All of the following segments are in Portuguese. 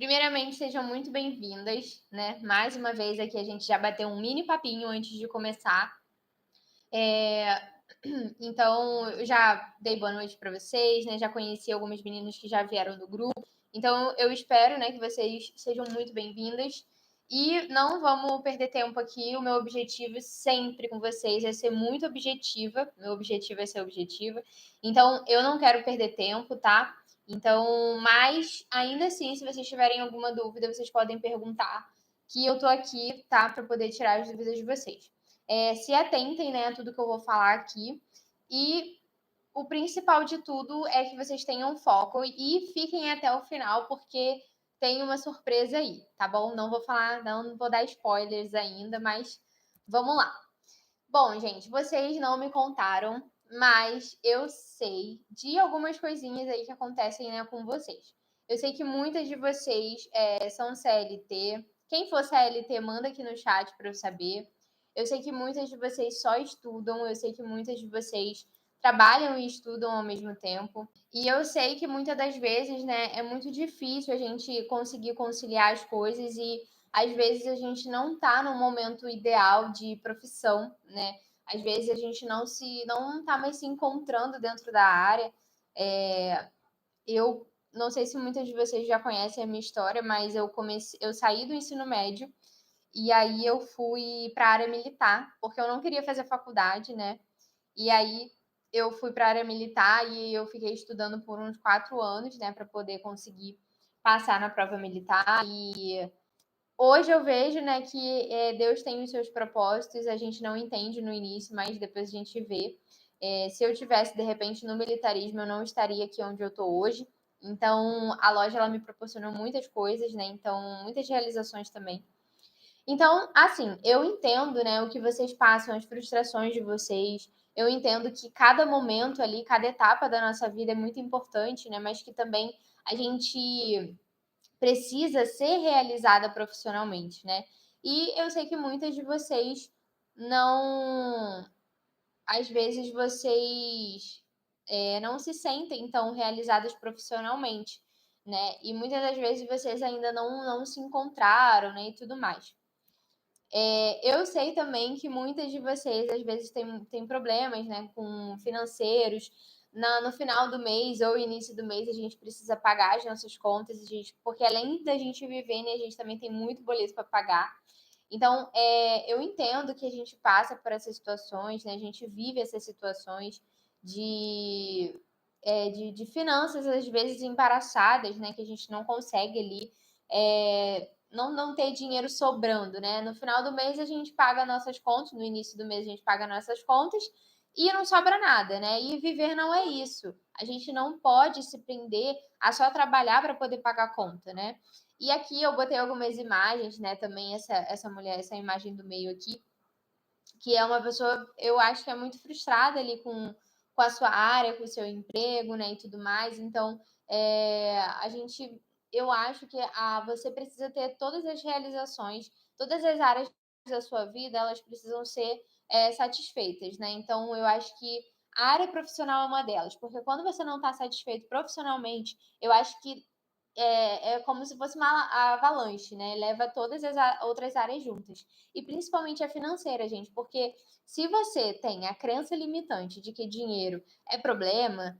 Primeiramente, sejam muito bem-vindas, né? Mais uma vez aqui a gente já bateu um mini papinho antes de começar. Então, eu já dei boa noite para vocês, né? Já conheci algumas meninas que já vieram do grupo. Então, eu espero, né, que vocês sejam muito bem-vindas. E não vamos perder tempo aqui. O meu objetivo sempre com vocês é ser muito objetiva. Meu objetivo é ser objetiva. Então, eu não quero perder tempo, tá? Então, mas ainda assim, se vocês tiverem alguma dúvida, vocês podem perguntar, que eu tô aqui, tá, para poder tirar as dúvidas de vocês. Se atentem, né, a tudo que eu vou falar aqui. E o principal de tudo é que vocês tenham foco e fiquem até o final, porque tem uma surpresa aí, tá bom? Não vou falar, não vou dar spoilers ainda, mas vamos lá. Bom, gente, vocês não me contaram, mas eu sei de algumas coisinhas aí que acontecem, né, com vocês. Eu sei que muitas de vocês são CLT. Quem for CLT, manda aqui no chat para eu saber. Eu sei que muitas de vocês só estudam, eu sei que muitas de vocês trabalham e estudam ao mesmo tempo. E eu sei que muitas das vezes, né, é muito difícil a gente conseguir conciliar as coisas e às vezes a gente não está no momento ideal de profissão, né? Às vezes a gente não está mais se encontrando dentro da área. Eu não sei se muitas de vocês já conhecem a minha história, mas eu saí do ensino médio e aí eu fui para a área militar, porque eu não queria fazer faculdade, né? E aí eu fui para a área militar e eu fiquei estudando por uns 4 anos, né, para poder conseguir passar na prova militar. E hoje eu vejo, né, que Deus tem os seus propósitos, a gente não entende no início, mas depois a gente vê. Se eu tivesse, de repente, no militarismo, eu não estaria aqui onde eu estou hoje. Então, a loja, ela me proporcionou muitas coisas, né, então, muitas realizações também. Então, assim, eu entendo, né, o que vocês passam, as frustrações de vocês. Eu entendo que cada momento ali, cada etapa da nossa vida é muito importante, né, mas que também a gente precisa ser realizada profissionalmente, né? E eu sei que muitas de vocês não. Às vezes vocês não se sentem tão realizadas profissionalmente, né? E muitas das vezes vocês ainda não se encontraram, né? E tudo mais. Eu sei também que muitas de vocês às vezes têm problemas, né, com financeiros. No final do mês ou início do mês a gente precisa pagar as nossas contas, porque além da gente viver, né, a gente também tem muito boleto para pagar. Então, eu entendo que a gente passa por essas situações, né, a gente vive essas situações de, de finanças às vezes embaraçadas, né, que a gente não consegue ali não ter dinheiro sobrando, né? No final do mês a gente paga nossas contas, no início do mês a gente paga nossas contas e não sobra nada, né? E viver não é isso. A gente não pode se prender a só trabalhar para poder pagar a conta, né? E aqui eu botei algumas imagens, né? Também essa mulher, essa imagem do meio aqui, que é uma pessoa, eu acho que é muito frustrada ali com a sua área, com o seu emprego, né? E tudo mais. Então, a gente eu acho que você precisa ter todas as realizações, todas as áreas da sua vida, elas precisam ser satisfeitas, né? Então, eu acho que a área profissional é uma delas, porque quando você não está satisfeito profissionalmente, eu acho que é como se fosse uma avalanche, né? Leva todas as outras áreas juntas. E principalmente a financeira, gente, porque se você tem a crença limitante de que dinheiro é problema,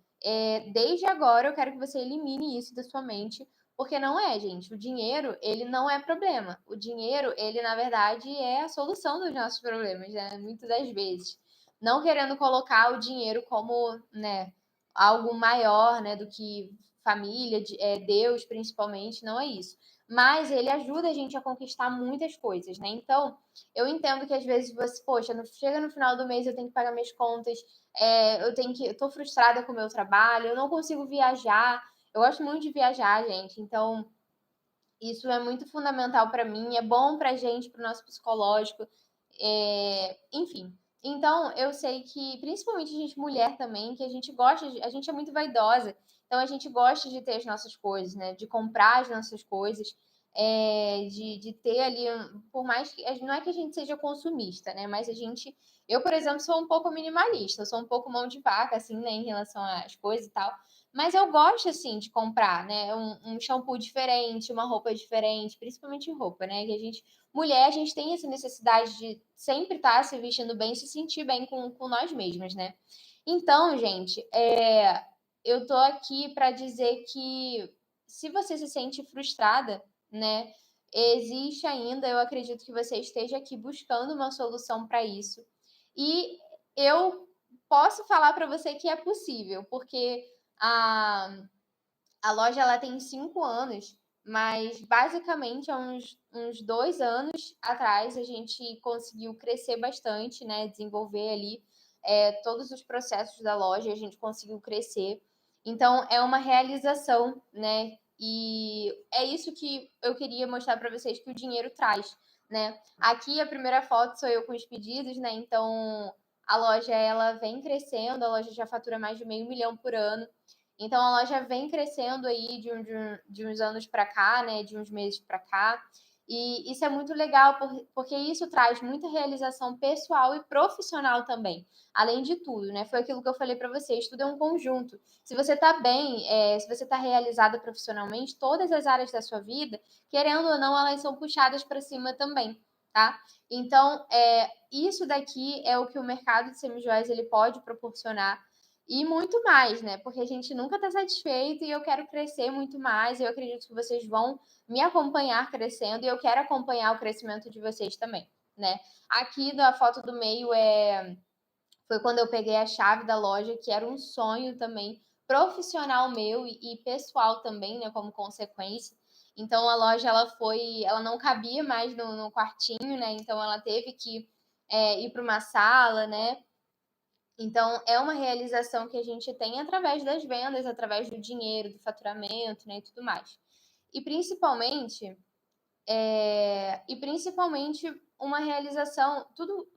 desde agora eu quero que você elimine isso da sua mente, porque não é, gente. O dinheiro, ele não é problema. O dinheiro, ele, na verdade, é a solução dos nossos problemas, né? Muitas das vezes. Não querendo colocar o dinheiro como, né, algo maior, né, do que família, Deus, principalmente, não é isso. Mas ele ajuda a gente a conquistar muitas coisas, né? Então, eu entendo que às vezes você, poxa, chega no final do mês, eu tenho que pagar minhas contas, eu tô frustrada com o meu trabalho, eu não consigo viajar. Eu gosto muito de viajar, gente. Então, isso é muito fundamental para mim, é bom para a gente, para o nosso psicológico, enfim. Então, eu sei que, principalmente a gente mulher também, que a gente gosta, a gente é muito vaidosa, então a gente gosta de ter as nossas coisas, né? De comprar as nossas coisas, de ter ali, por mais que, não é que a gente seja consumista, né? Mas eu, por exemplo, sou um pouco minimalista, eu sou um pouco mão de vaca, assim, né, em relação às coisas e tal. Mas eu gosto, assim, de comprar, né? Um shampoo diferente, uma roupa diferente, principalmente roupa, né? Que a gente, mulher, a gente tem essa necessidade de sempre estar se vestindo bem, se sentir bem com nós mesmas, né? Então, gente, eu tô aqui para dizer que se você se sente frustrada, né? Existe ainda, eu acredito que você esteja aqui buscando uma solução para isso. E eu posso falar para você que é possível, porque a, a loja ela tem 5 anos, mas basicamente há uns 2 anos atrás a gente conseguiu crescer bastante, né? Desenvolver ali todos os processos da loja, a gente conseguiu crescer. Então é uma realização, né? E é isso que eu queria mostrar para vocês que o dinheiro traz, né? Aqui a primeira foto sou eu com os pedidos, né? Então a loja ela vem crescendo, a loja já fatura mais de 500 mil por ano. Então a loja vem crescendo aí de uns anos para cá, né? De uns meses para cá. E isso é muito legal, porque isso traz muita realização pessoal e profissional também. Além de tudo, né? Foi aquilo que eu falei para vocês, tudo é um conjunto. Se você está bem, se você está realizada profissionalmente, todas as áreas da sua vida, querendo ou não, elas são puxadas para cima também, tá? Então, isso daqui é o que o mercado de semijoias ele pode proporcionar e muito mais, né? Porque a gente nunca está satisfeito e eu quero crescer muito mais. E eu acredito que vocês vão me acompanhar crescendo e eu quero acompanhar o crescimento de vocês também, né? Aqui da foto do meio foi quando eu peguei a chave da loja, que era um sonho também profissional meu e pessoal também, né? Como consequência. Então a loja ela não cabia mais no quartinho, né? Então ela teve que ir para uma sala, né? Então, é uma realização que a gente tem através das vendas, através do dinheiro, do faturamento, né, e tudo mais. E principalmente, uma realização,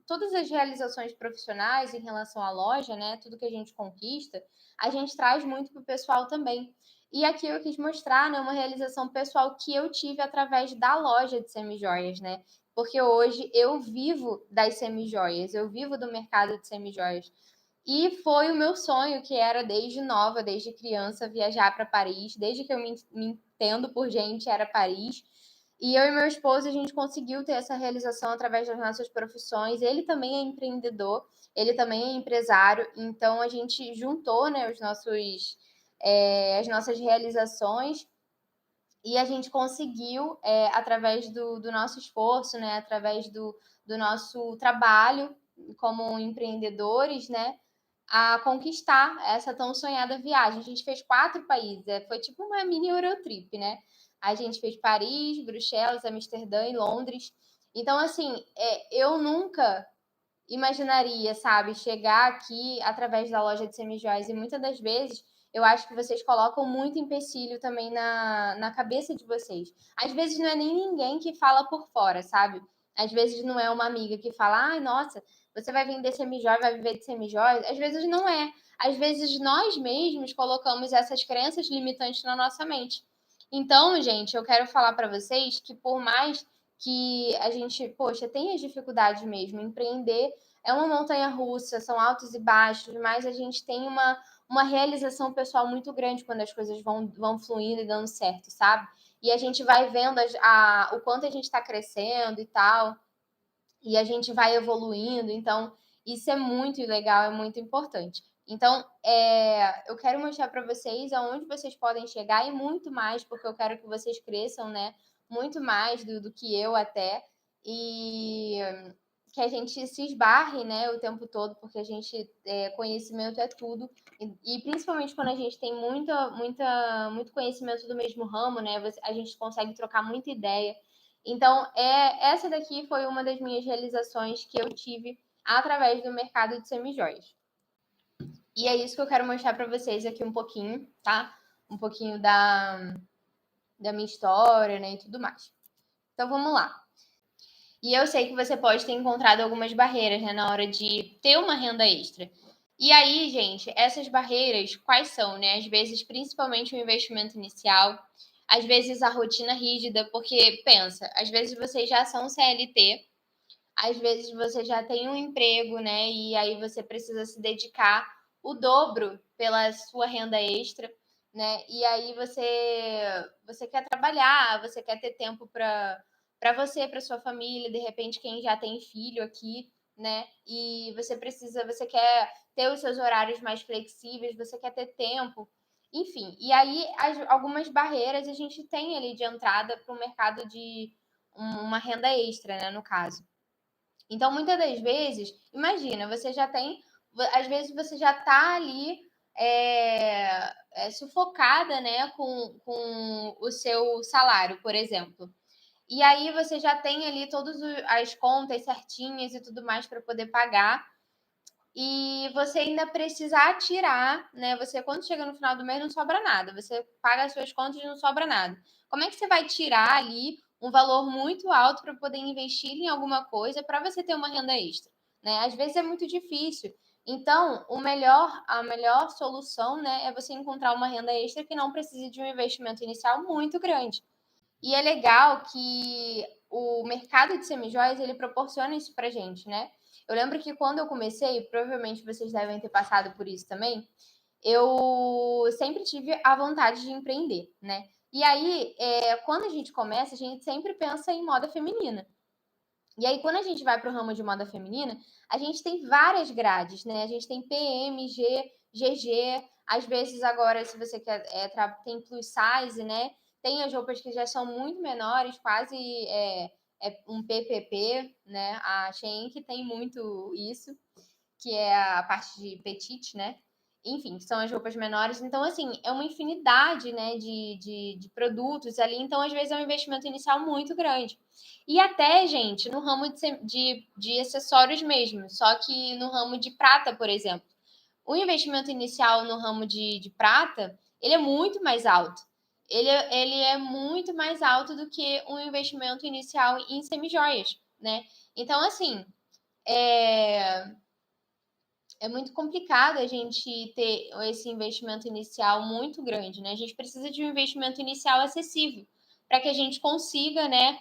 todas as realizações profissionais em relação à loja, né, tudo que a gente conquista, a gente traz muito para o pessoal também. E aqui eu quis mostrar, né, uma realização pessoal que eu tive através da loja de semijoias, né? Porque hoje eu vivo das semijoias, eu vivo do mercado de semijoias. E foi o meu sonho, que era desde nova, desde criança, viajar para Paris. Desde que eu me entendo por gente, era Paris. E eu e meu esposo, a gente conseguiu ter essa realização através das nossas profissões. Ele também é empreendedor, ele também é empresário. Então, a gente juntou, né, as nossas realizações e a gente conseguiu, através do nosso esforço, né, através do nosso trabalho como empreendedores, né, a conquistar essa tão sonhada viagem. A gente fez 4 países, foi tipo uma mini Eurotrip, né? A gente fez Paris, Bruxelas, Amsterdã e Londres. Então, assim, eu nunca imaginaria, sabe, chegar aqui através da loja de semijoias e muitas das vezes eu acho que vocês colocam muito empecilho também na cabeça de vocês. Às vezes não é nem ninguém que fala por fora, sabe? Às vezes não é uma amiga que fala, ai, nossa, você vai vender semijóia, vai viver de semijóias. Às vezes não é. Às vezes nós mesmos colocamos essas crenças limitantes na nossa mente. Então, gente, eu quero falar para vocês que por mais que a gente, poxa, tem as dificuldades mesmo, empreender é uma montanha russa, são altos e baixos, mas a gente tem uma realização pessoal muito grande quando as coisas vão fluindo e dando certo, sabe? E a gente vai vendo o quanto a gente está crescendo e tal, e a gente vai evoluindo, então isso é muito legal, é muito importante. Então, eu quero mostrar para vocês aonde vocês podem chegar e muito mais, porque eu quero que vocês cresçam, né? Muito mais do que eu até. E que a gente se esbarre, né, o tempo todo, porque a gente conhecimento é tudo e principalmente quando a gente tem muito conhecimento do mesmo ramo, né, a gente consegue trocar muita ideia. Então, essa daqui foi uma das minhas realizações que eu tive através do mercado de semijoias. E é isso que eu quero mostrar para vocês aqui um pouquinho, tá? Um pouquinho da minha história, né, e tudo mais. Então, vamos lá. E eu sei que você pode ter encontrado algumas barreiras, né, na hora de ter uma renda extra. E aí, gente, essas barreiras, quais são, né? Às vezes, principalmente o investimento inicial, às vezes a rotina rígida, porque pensa, às vezes vocês já são CLT, às vezes você já tem um emprego, né? E aí você precisa se dedicar o dobro pela sua renda extra. né? E aí você quer trabalhar, você quer ter tempo para você, para sua família, de repente quem já tem filho aqui, né? E você quer ter os seus horários mais flexíveis, você quer ter tempo, enfim. E aí algumas barreiras a gente tem ali de entrada para o mercado de uma renda extra, né, no caso. Então, muitas das vezes, imagina, você já tem, às vezes você já está ali sufocada, né, com o seu salário, por exemplo. E aí você já tem ali todas as contas certinhas e tudo mais para poder pagar. E você ainda precisa tirar, né? Você, quando chega no final do mês, não sobra nada. Você paga as suas contas e não sobra nada. Como é que você vai tirar ali um valor muito alto para poder investir em alguma coisa para você ter uma renda extra, né? Às vezes é muito difícil. Então, a melhor solução, né, é você encontrar uma renda extra que não precise de um investimento inicial muito grande. E é legal que o mercado de semijoias, ele proporciona isso pra gente, né? Eu lembro que quando eu comecei, provavelmente vocês devem ter passado por isso também, eu sempre tive a vontade de empreender, né? E aí, quando a gente começa, a gente sempre pensa em moda feminina. E aí, quando a gente vai para o ramo de moda feminina, a gente tem várias grades, né? A gente tem PM, G, GG, às vezes agora, se você quer, tem plus size, né? Tem as roupas que já são muito menores, quase um PPP, né? A Shein que tem muito isso, que é a parte de petite, né? Enfim, que são as roupas menores. Então, assim, é uma infinidade, né, de produtos ali. Então, às vezes, é um investimento inicial muito grande. E até, gente, no ramo de acessórios mesmo, só que no ramo de prata, por exemplo. O investimento inicial no ramo de prata, ele é muito mais alto. Ele é muito mais alto do que um investimento inicial em semijoias, né? Então, assim, é, é muito complicado a gente ter esse investimento inicial muito grande, né? A gente precisa de um investimento inicial acessível para que a gente consiga, né,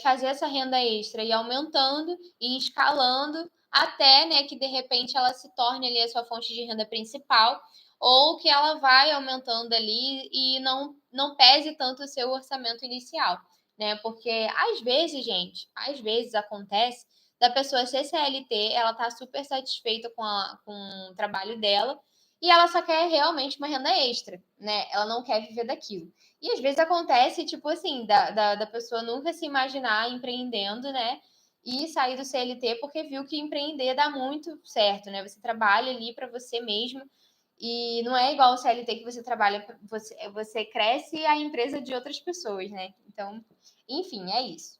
fazer essa renda extra e aumentando e escalando até, né, que de repente ela se torne ali a sua fonte de renda principal ou que ela vai aumentando ali e não pese tanto o seu orçamento inicial, né? Porque às vezes, gente, às vezes acontece da pessoa ser CLT, ela tá super satisfeita com o trabalho dela e ela só quer realmente uma renda extra, né? Ela não quer viver daquilo. E às vezes acontece, tipo assim, da pessoa nunca se imaginar empreendendo, né? E sair do CLT porque viu que empreender dá muito certo, né? Você trabalha ali para você mesmo e não é igual o CLT que você trabalha, você cresce a empresa de outras pessoas, né? Então, enfim, é isso.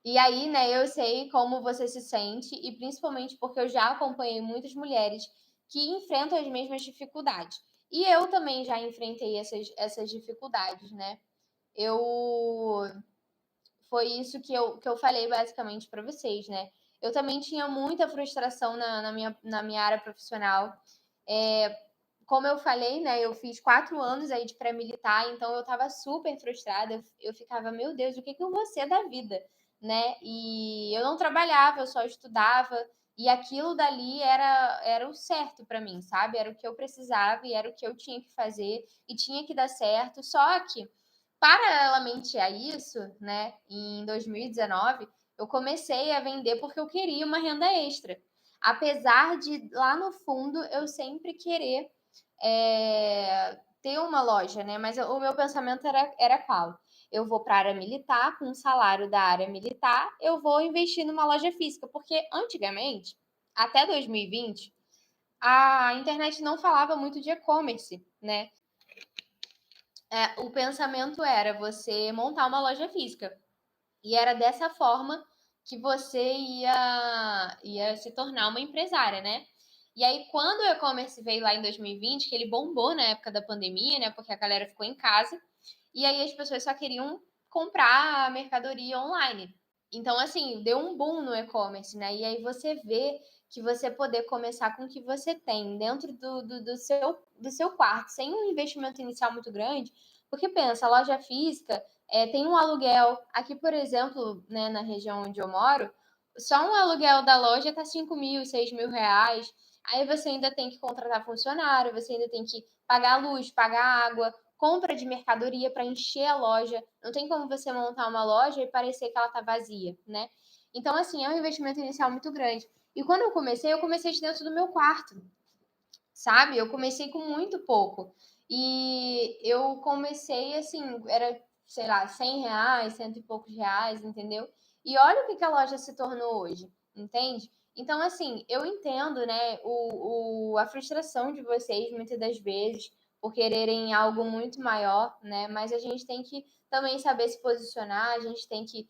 E aí, né, eu sei como você se sente, e principalmente porque eu já acompanhei muitas mulheres que enfrentam as mesmas dificuldades. E eu também já enfrentei essas dificuldades, né? Eu. Foi isso que eu falei basicamente para vocês, né? Eu também tinha muita frustração na minha área profissional. É, como eu falei, né, eu fiz 4 anos aí de pré-militar, então eu estava super frustrada. Eu ficava, meu Deus, o que que eu vou ser da vida, né? E eu não trabalhava, eu só estudava. E aquilo dali era o certo para mim, sabe? Era o que eu precisava e era o que eu tinha que fazer e tinha que dar certo. Só que, paralelamente a isso, né, em 2019, eu comecei a vender porque eu queria uma renda extra. Apesar de, lá no fundo, eu sempre querer ter uma loja, né? Mas o meu pensamento era qual? Eu vou para a área militar, com o salário da área militar, eu vou investir numa loja física, porque antigamente, até 2020, a internet não falava muito de e-commerce, né? O pensamento era você montar uma loja física. E era dessa forma que você ia se tornar uma empresária, né? E aí, quando o e-commerce veio lá em 2020, que ele bombou na época da pandemia, né? Porque a galera ficou em casa, e aí as pessoas só queriam comprar a mercadoria online. Então, assim, deu um boom no e-commerce, né? E aí você vê que você poder começar com o que você tem dentro do seu quarto, sem um investimento inicial muito grande, porque pensa, a loja física tem um aluguel. Aqui, por exemplo, né, na região onde eu moro, só um aluguel da loja tá 5 mil, 6 mil reais. Aí você ainda tem que contratar funcionário, você ainda tem que pagar a luz, pagar a água, compra de mercadoria para encher a loja. Não tem como você montar uma loja e parecer que ela está vazia, né? Então, assim, é um investimento inicial muito grande. E quando eu comecei de dentro do meu quarto, sabe? Eu comecei com muito pouco. E eu comecei, assim, era, sei lá, R$ 100, cento e poucos reais, entendeu? E olha o que a loja se tornou hoje, entende? Então, assim, eu entendo, né, a frustração de vocês, muitas das vezes, por quererem algo muito maior, né? Mas a gente tem que também saber se posicionar, a gente tem que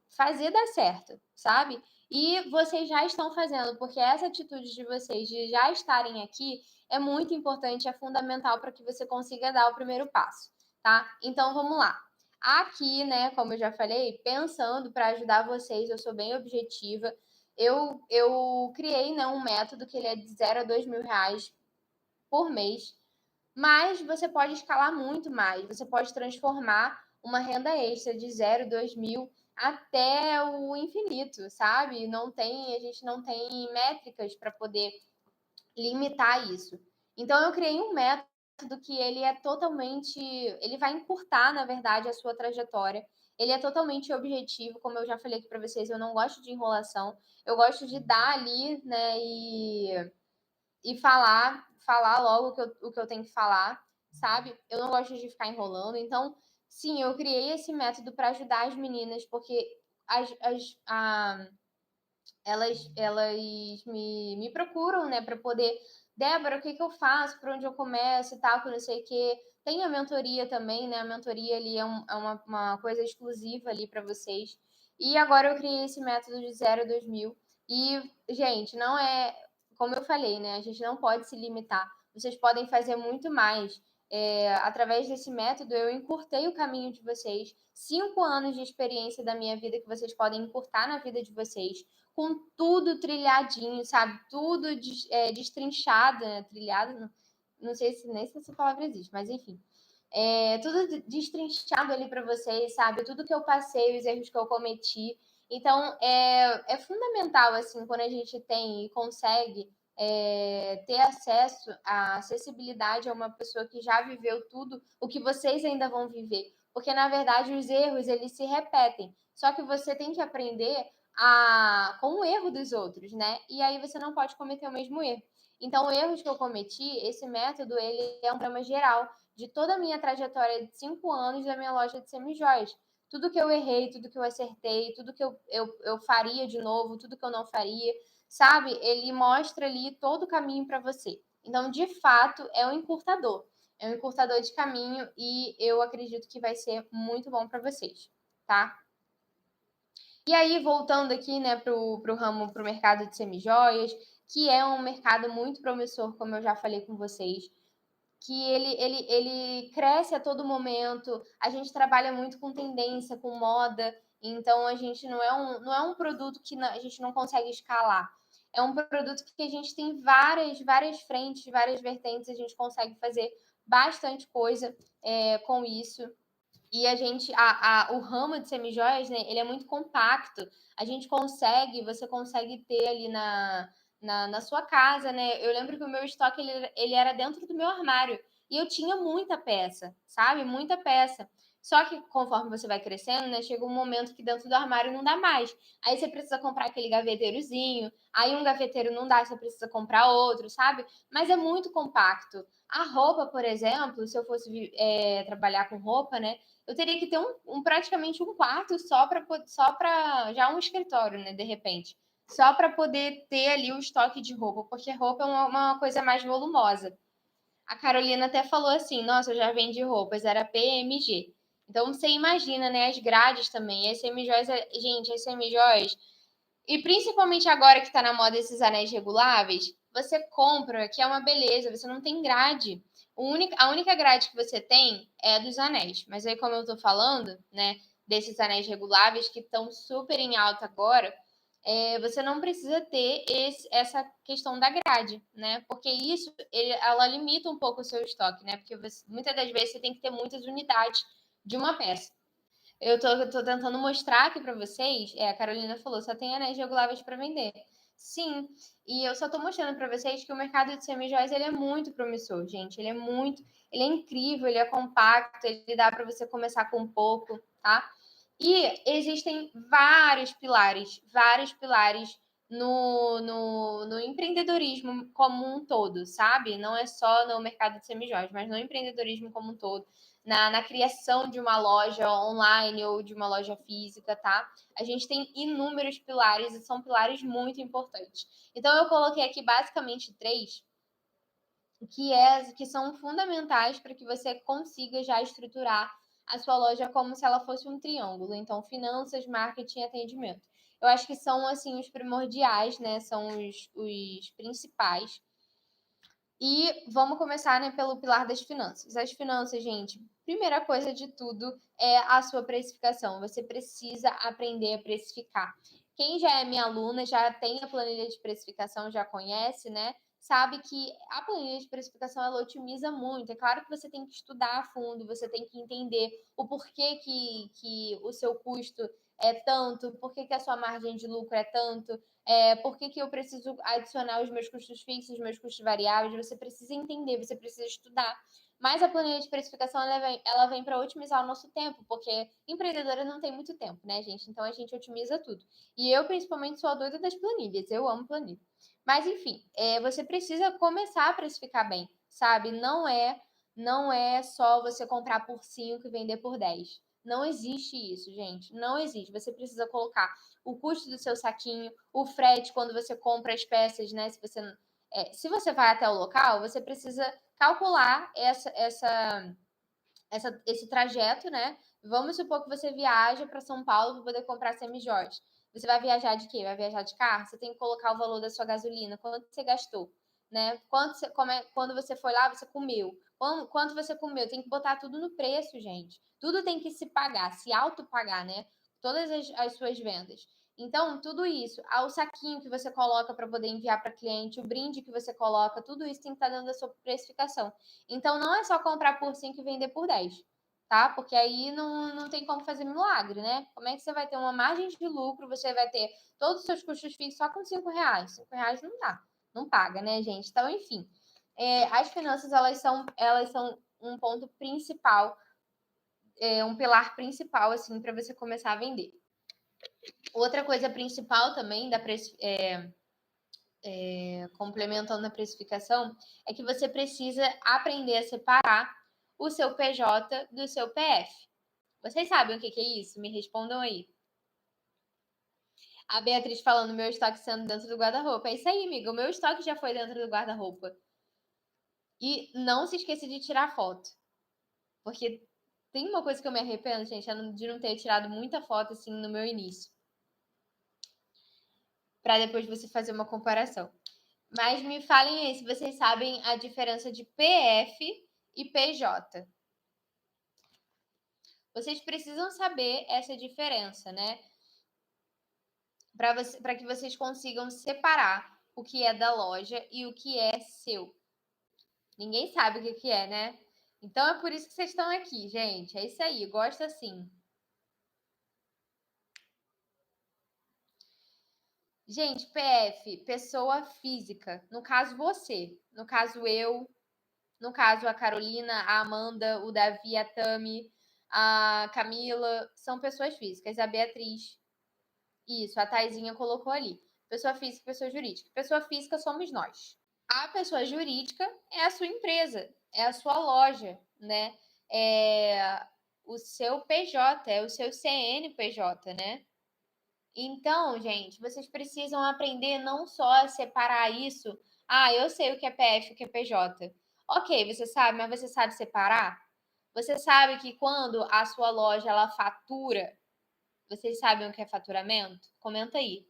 fazer dar certo, sabe? E vocês já estão fazendo, porque essa atitude de vocês de já estarem aqui é muito importante, é fundamental para que você consiga dar o primeiro passo, tá? Então vamos lá. Aqui, né, como eu já falei, pensando para ajudar vocês, eu sou bem objetiva. Eu criei, né, um método que ele é de 0 a 2 mil reais por mês, mas você pode escalar muito mais. Você pode transformar uma renda extra de 0, 2 mil até o infinito, sabe? A gente não tem métricas para poder limitar isso. Então eu criei um método que ele vai encurtar, na verdade, a sua trajetória. Ele é totalmente objetivo, como eu já falei aqui para vocês, eu não gosto de enrolação. Eu gosto de dar ali, né, e falar logo o que eu tenho que falar, sabe? Eu não gosto de ficar enrolando. Então, sim, eu criei esse método para ajudar as meninas, porque elas me procuram, né, para poder, Débora, o que, que eu faço, por onde eu começo e tal, que não sei o quê. Tem a mentoria também, né? A mentoria ali é uma coisa exclusiva ali para vocês. E agora eu criei esse método de 0 a 2 mil. E, gente, não é, como eu falei, né? A gente não pode se limitar. Vocês podem fazer muito mais. Através desse método, eu encurtei o caminho de vocês. 5 anos de experiência da minha vida que vocês podem encurtar na vida de vocês com tudo trilhadinho, sabe? Tudo destrinchado, né? Trilhado, não sei se nem se essa palavra existe, mas enfim. Tudo destrinchado ali para vocês, sabe? Tudo que eu passei, os erros que eu cometi. Então, é fundamental, assim, quando a gente tem e consegue ter acesso à acessibilidade a uma pessoa que já viveu tudo o que vocês ainda vão viver. Porque, na verdade, os erros, eles se repetem. Só que você tem que aprender com o erro dos outros, né? E aí você não pode cometer o mesmo erro. Então, erros que eu cometi, esse método, ele é um programa geral de toda a minha trajetória de 5 anos da minha loja de semijóias. Tudo que eu errei, tudo que eu acertei, tudo que eu faria de novo, tudo que eu não faria, sabe? Ele mostra ali todo o caminho para você. Então, de fato, é um encurtador. É um encurtador de caminho e eu acredito que vai ser muito bom para vocês, tá? E aí, voltando aqui, né, pro ramo, pro mercado de semijoias, que é um mercado muito promissor, como eu já falei com vocês, que ele cresce a todo momento, a gente trabalha muito com tendência, com moda, então a gente não é um produto que a gente não consegue escalar. É um produto que a gente tem várias frentes, várias vertentes, a gente consegue fazer bastante coisa com isso. E o ramo de semijoias, né, ele é muito compacto. Você consegue ter ali na sua casa, né? Eu lembro que o meu estoque, ele era dentro do meu armário. E eu tinha muita peça, sabe? Muita peça. Só que conforme você vai crescendo, né, chega um momento que dentro do armário não dá mais. Aí você precisa comprar aquele gaveteirozinho, aí um gaveteiro não dá, você precisa comprar outro, sabe? Mas é muito compacto. A roupa, por exemplo, se eu fosse trabalhar com roupa, né? Eu teria que ter praticamente um quarto só para já um escritório, né, de repente. Só para poder ter ali o estoque de roupa, porque roupa é uma coisa mais volumosa. A Carolina até falou assim: nossa, eu já vendi roupas, era PMG. Então você imagina, né, as grades também. As semijóias, gente, as semijóias, e principalmente agora que está na moda esses anéis reguláveis, você compra, que é uma beleza, você não tem grade. A única grade que você tem é a dos anéis. Mas aí, como eu estou falando, né, desses anéis reguláveis que estão super em alta agora, você não precisa ter essa questão da grade, né? Porque ela limita um pouco o seu estoque, né? Porque muitas das vezes você tem que ter muitas unidades de uma peça. Eu tô tentando mostrar aqui para vocês. A Carolina falou, só tem anéis reguláveis para vender. Sim, e eu só tô mostrando para vocês que o mercado de semijoias ele é muito promissor, gente. Ele é incrível, ele é compacto, ele dá para você começar com pouco, tá? E existem vários pilares no empreendedorismo como um todo, sabe? Não é só no mercado de semijoias, mas no empreendedorismo como um todo, na criação de uma loja online ou de uma loja física, tá? A gente tem inúmeros pilares e são pilares muito importantes. Então eu coloquei aqui basicamente três que são fundamentais para que você consiga já estruturar a sua loja como se ela fosse um triângulo. Então, finanças, marketing e atendimento. Eu acho que são assim os primordiais, né? São os principais. E vamos começar, né, pelo pilar das finanças. As finanças, gente, primeira coisa de tudo é a sua precificação. Você precisa aprender a precificar. Quem já é minha aluna, já tem a planilha de precificação, já conhece, né? Sabe que a planilha de precificação ela otimiza muito. É claro que você tem que estudar a fundo, você tem que entender o porquê que o seu custo é tanto, por que a sua margem de lucro é tanto, por que eu preciso adicionar os meus custos fixos, os meus custos variáveis. Você precisa entender, você precisa estudar. Mas a planilha de precificação ela vem para otimizar o nosso tempo, porque empreendedora não tem muito tempo, né, gente? Então a gente otimiza tudo. E eu, principalmente, sou a doida das planilhas. Eu amo planilha. Mas, enfim, você precisa começar a precificar bem, sabe? Não é só você comprar por 5 e vender por 10. Não existe isso, gente. Não existe. Você precisa colocar o custo do seu saquinho, o frete quando você compra as peças, né? Se você vai até o local, você precisa calcular esse trajeto, né? Vamos supor que você viaja para São Paulo para poder comprar semijoias. Você vai viajar de quê? Vai viajar de carro? Você tem que colocar o valor da sua gasolina, quanto você gastou, né? Quando você foi lá, você comeu. Quanto você comeu? Tem que botar tudo no preço, gente. Tudo tem que se pagar, se autopagar, né? Todas as suas vendas. Então, tudo isso, o saquinho que você coloca para poder enviar para cliente, o brinde que você coloca, tudo isso tem que estar dentro da sua precificação. Então, não é só comprar por 5 e vender por 10, tá? Porque aí não tem como fazer milagre, né? Como é que você vai ter uma margem de lucro, você vai ter todos os seus custos fixos só com 5 reais? 5 reais não dá, não paga, né, gente? Então, enfim, as finanças, elas são um ponto principal, um pilar principal, assim, para você começar a vender. Outra coisa principal também complementando a precificação, é que você precisa aprender a separar o seu PJ do seu PF. Vocês sabem o que é isso? Me respondam aí. A Beatriz falando meu estoque sendo dentro do guarda-roupa. É isso aí, amiga. O meu estoque já foi dentro do guarda-roupa. E não se esqueça de tirar foto. Porque tem uma coisa que eu me arrependo, gente, de não ter tirado muita foto assim no meu início. Para depois você fazer uma comparação. Mas me falem aí se vocês sabem a diferença de PF e PJ. Vocês precisam saber essa diferença, né? Para que vocês consigam separar o que é da loja e o que é seu. Ninguém sabe o que é, né? Então é por isso que vocês estão aqui, gente. É isso aí, gosta assim. Gente, PF, pessoa física. No caso, você. No caso, eu. No caso, a Carolina, a Amanda, o Davi, a Tami, a Camila. São pessoas físicas. A Beatriz. Isso, a Taizinha colocou ali. Pessoa física e pessoa jurídica. Pessoa física somos nós. A pessoa jurídica é a sua empresa, é a sua loja, né? É o seu PJ, é o seu CNPJ, né? Então, gente, vocês precisam aprender não só a separar isso. Ah, eu sei o que é PF e o que é PJ. Ok, você sabe, mas você sabe separar? Você sabe que quando a sua loja ela fatura, vocês sabem o que é faturamento? Comenta aí.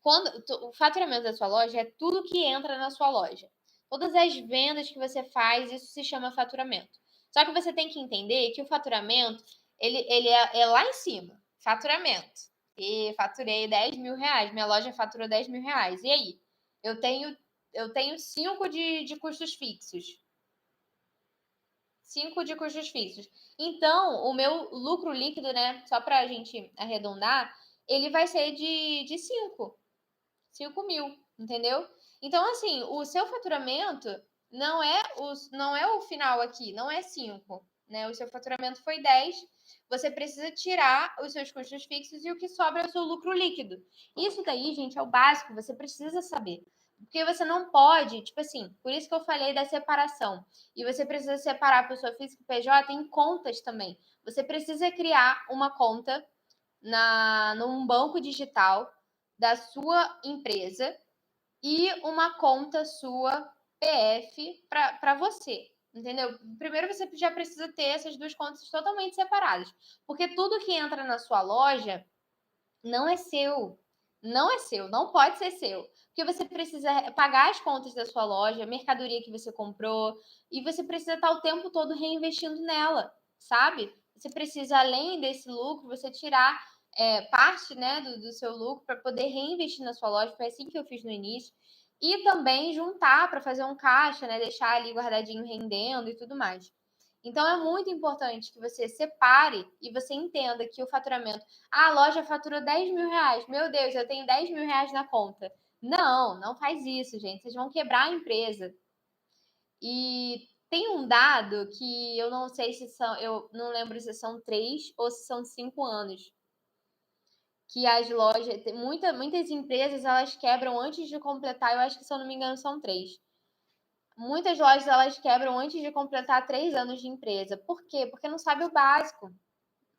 O faturamento da sua loja é tudo que entra na sua loja. Todas as vendas que você faz, isso se chama faturamento. Só que você tem que entender que o faturamento, ele é lá em cima. Faturamento. E faturei 10 mil reais. Minha loja faturou 10 mil reais. E aí? Eu tenho 5 de custos fixos. 5 de custos fixos. Então, o meu lucro líquido, né? Só para a gente arredondar, ele vai ser de 5 mil. entendeu? Então, assim, o seu faturamento não é o final aqui, não é 5, né? O seu faturamento foi 10, você precisa tirar os seus custos fixos e o que sobra é o seu lucro líquido. Isso daí, gente, é o básico, você precisa saber. Porque você não pode, tipo assim, por isso que eu falei da separação. E você precisa separar a pessoa física e PJ em contas também. Você precisa criar uma conta num banco digital da sua empresa e uma conta sua PF para você, entendeu? Primeiro você já precisa ter essas duas contas totalmente separadas, porque tudo que entra na sua loja não é seu. Não é seu, não pode ser seu. Porque você precisa pagar as contas da sua loja, a mercadoria que você comprou, e você precisa estar o tempo todo reinvestindo nela, sabe? Você precisa, além desse lucro, você tirar parte, né, do seu lucro para poder reinvestir na sua loja. Foi assim que eu fiz no início. E também juntar para fazer um caixa, né? Deixar ali guardadinho rendendo e tudo mais. Então é muito importante que você separe e você entenda que o faturamento. Ah, a loja faturou 10 mil reais. Meu Deus, eu tenho 10 mil reais na conta. Não, não faz isso, gente. Vocês vão quebrar a empresa. E tem um dado que eu não sei se são, eu não lembro se são 3 ou se são 5 anos. Que as lojas, muitas empresas, elas quebram antes de completar, eu acho que se eu não me engano são 3. Muitas lojas, elas quebram antes de completar 3 anos de empresa. Por quê? Porque não sabe o básico.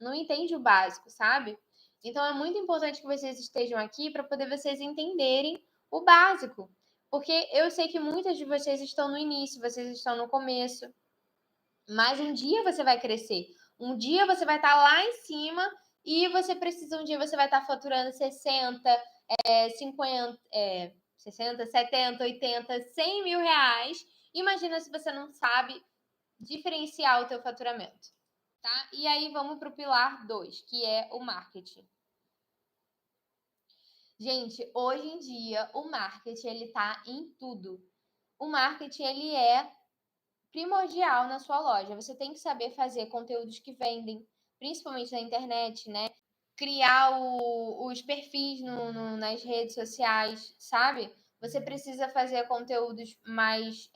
Não entende o básico, sabe? Então é muito importante que vocês estejam aqui para poder vocês entenderem o básico. Porque eu sei que muitas de vocês estão no início, vocês estão no começo, mas um dia você vai crescer. Um dia você vai estar lá em cima e um dia você vai estar faturando 60, 50, 60, 70, 80, 100 mil reais. Imagina se você não sabe diferenciar o teu faturamento. Tá? E aí vamos para o pilar 2, que é o marketing. Gente, hoje em dia o marketing ele tá em tudo. O marketing ele é primordial na sua loja. Você tem que saber fazer conteúdos que vendem, principalmente na internet, né? Criar os perfis nas redes sociais, sabe? Você precisa fazer conteúdos mais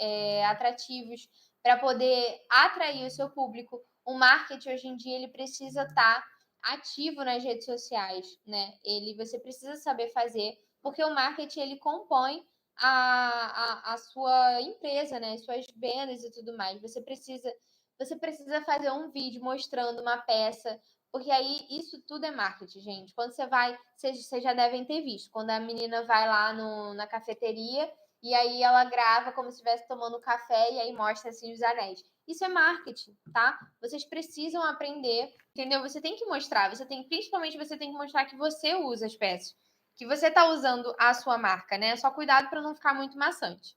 atrativos para poder atrair o seu público. O marketing hoje em dia ele precisa estar ativo nas redes sociais, né? Você precisa saber fazer, porque o marketing ele compõe a sua empresa, né? As suas vendas e tudo mais. Você precisa fazer um vídeo mostrando uma peça, porque aí isso tudo é marketing, gente. Quando você vai, vocês já devem ter visto, quando a menina vai lá na cafeteria e aí ela grava como se estivesse tomando café e aí mostra assim os anéis. Isso é marketing, tá? Vocês precisam aprender, entendeu? Você tem que mostrar, principalmente você tem que mostrar que você usa as peças, que você tá usando a sua marca, né? Só cuidado para não ficar muito maçante.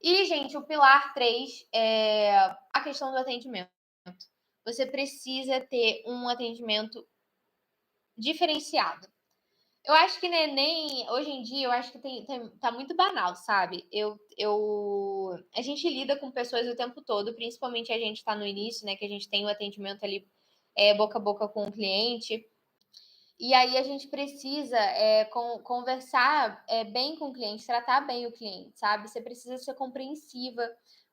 E, gente, o pilar 3 é a questão do atendimento. Você precisa ter um atendimento diferenciado. Eu acho que nem hoje em dia, eu acho que tá muito banal, sabe? A gente lida com pessoas o tempo todo, principalmente a gente está no início, né? Que a gente tem o atendimento ali boca a boca com o cliente. E aí a gente precisa conversar bem com o cliente, tratar bem o cliente, sabe? Você precisa ser compreensiva,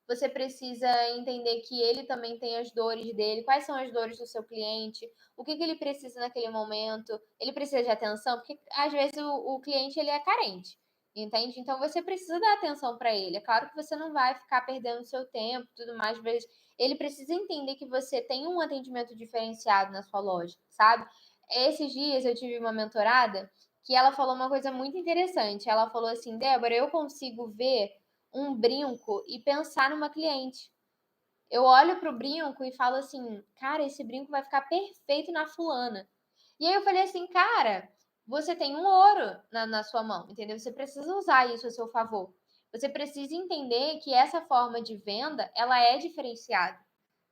você precisa entender que ele também tem as dores dele, quais são as dores do seu cliente, o que ele precisa naquele momento, ele precisa de atenção, porque às vezes o cliente ele é carente, entende? Então você precisa dar atenção para ele. É claro que você não vai ficar perdendo seu tempo, tudo mais, mas ele precisa entender que você tem um atendimento diferenciado na sua loja, sabe? Esses dias eu tive uma mentorada que ela falou uma coisa muito interessante. Ela falou assim: Débora, eu consigo ver um brinco e pensar numa cliente. Eu olho pro brinco e falo assim: cara, esse brinco vai ficar perfeito na fulana. E aí eu falei assim: cara, você tem um ouro na sua mão, entendeu? Você precisa usar isso a seu favor. Você precisa entender que essa forma de venda ela é diferenciada,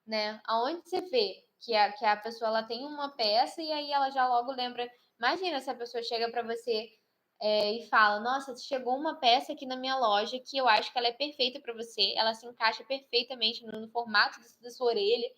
né? Aonde você vê que a pessoa ela tem uma peça e aí ela já logo lembra. Imagina se a pessoa chega para você e fala: Nossa, chegou uma peça aqui na minha loja que eu acho que ela é perfeita para você, ela se encaixa perfeitamente no formato da sua orelha.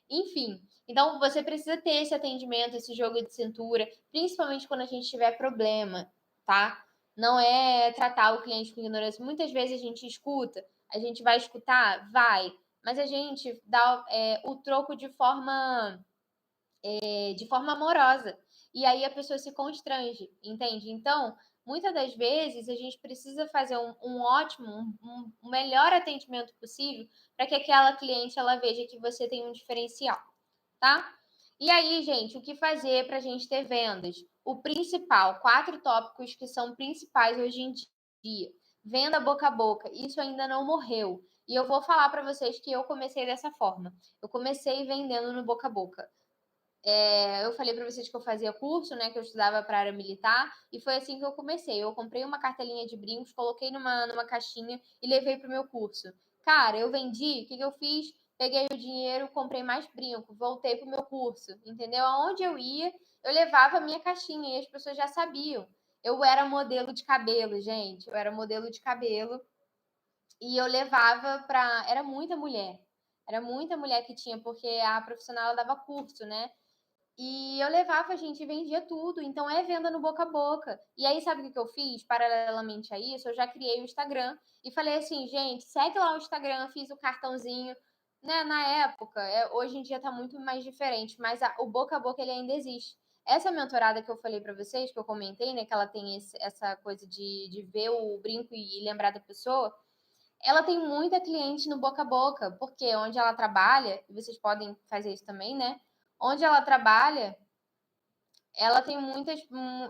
Enfim, então você precisa ter esse atendimento, esse jogo de cintura, principalmente quando a gente tiver problema, tá? não é tratar o cliente com ignorância. Muitas vezes a gente escuta, a gente vai escutar, vai, mas a gente dá o troco de forma amorosa. E aí a pessoa se constrange, entende? Então, muitas das vezes a gente precisa fazer um ótimo, um melhor atendimento possível para que aquela cliente ela veja que você tem um diferencial, tá? E aí, gente, o que fazer para a gente ter vendas? O principal, 4 tópicos que são principais hoje em dia. Venda boca a boca, isso ainda não morreu. E eu vou falar para vocês que eu comecei dessa forma. Eu comecei vendendo no boca a boca. Eu falei para vocês que eu fazia curso, né? Que eu estudava para a área militar, e foi assim que eu comecei. Eu comprei uma cartelinha de brincos, coloquei numa caixinha e levei para o meu curso. Cara, eu vendi, o que eu fiz? Peguei o dinheiro, comprei mais brinco, voltei para o meu curso, entendeu? Aonde eu ia, eu levava a minha caixinha e as pessoas já sabiam. Eu era modelo de cabelo, gente. Eu era modelo de cabelo e eu levava para. Era muita mulher. Era muita mulher que tinha, porque a profissional dava curso, né? E eu levava, gente, e vendia tudo. Então é venda no boca a boca. E aí, sabe o que eu fiz? Paralelamente a isso, eu já criei o Instagram e falei assim, gente, segue lá o Instagram, fiz o cartãozinho. Né, na época, hoje em dia tá muito mais diferente, mas o boca a boca ele ainda existe. Essa mentorada que eu falei para vocês, que eu comentei, né, que ela tem essa coisa de ver o brinco e lembrar da pessoa, ela tem muita cliente no boca a boca, porque onde ela trabalha, e vocês podem fazer isso também, né? Onde ela trabalha, ela tem muitas.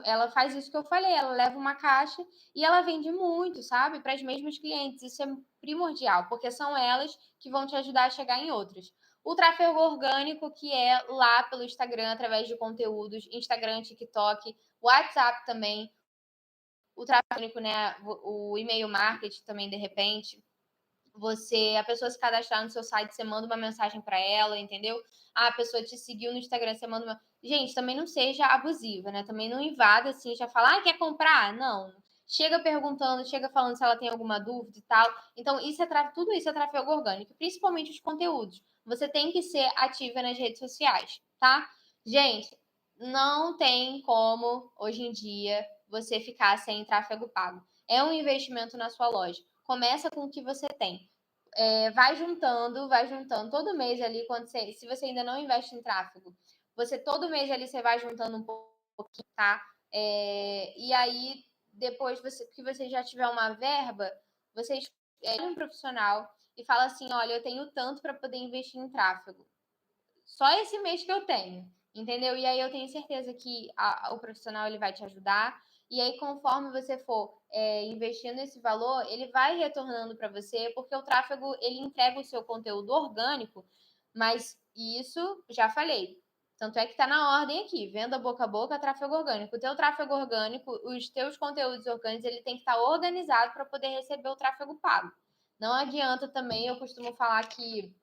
Ela faz isso que eu falei, ela leva uma caixa e ela vende muito, sabe? Para as mesmas clientes. Isso é primordial, porque são elas que vão te ajudar a chegar em outras. O tráfego orgânico, que é lá pelo Instagram, através de conteúdos, Instagram, TikTok, WhatsApp também. O tráfego orgânico, né? O e-mail marketing também, de repente a pessoa se cadastrar no seu site, você manda uma mensagem para ela, entendeu? A pessoa te seguiu no Instagram, você manda uma. Gente, também não seja abusiva, né? Também não invada assim, já fala, quer comprar? Não. Chega perguntando, chega falando se ela tem alguma dúvida e tal. Então, tudo isso é tráfego orgânico, principalmente os conteúdos. Você tem que ser ativa nas redes sociais, tá? Gente, não tem como, hoje em dia, você ficar sem tráfego pago. É um investimento na sua loja. Começa com o que você tem. Vai juntando. Todo mês ali, se você ainda não investe em tráfego, todo mês ali você vai juntando um pouquinho, tá? E aí, depois que você já tiver uma verba, você escolhe um profissional e fala assim, olha, eu tenho tanto para poder investir em tráfego. Só esse mês que eu tenho, entendeu? E aí eu tenho certeza que o profissional ele vai te ajudar. E aí, conforme você for investindo esse valor, ele vai retornando para você, porque o tráfego ele entrega o seu conteúdo orgânico, mas isso já falei. Tanto é que está na ordem aqui, venda boca a boca, tráfego orgânico. O teu tráfego orgânico, os teus conteúdos orgânicos, ele tem que estar organizado para poder receber o tráfego pago. Não adianta também, eu costumo falar que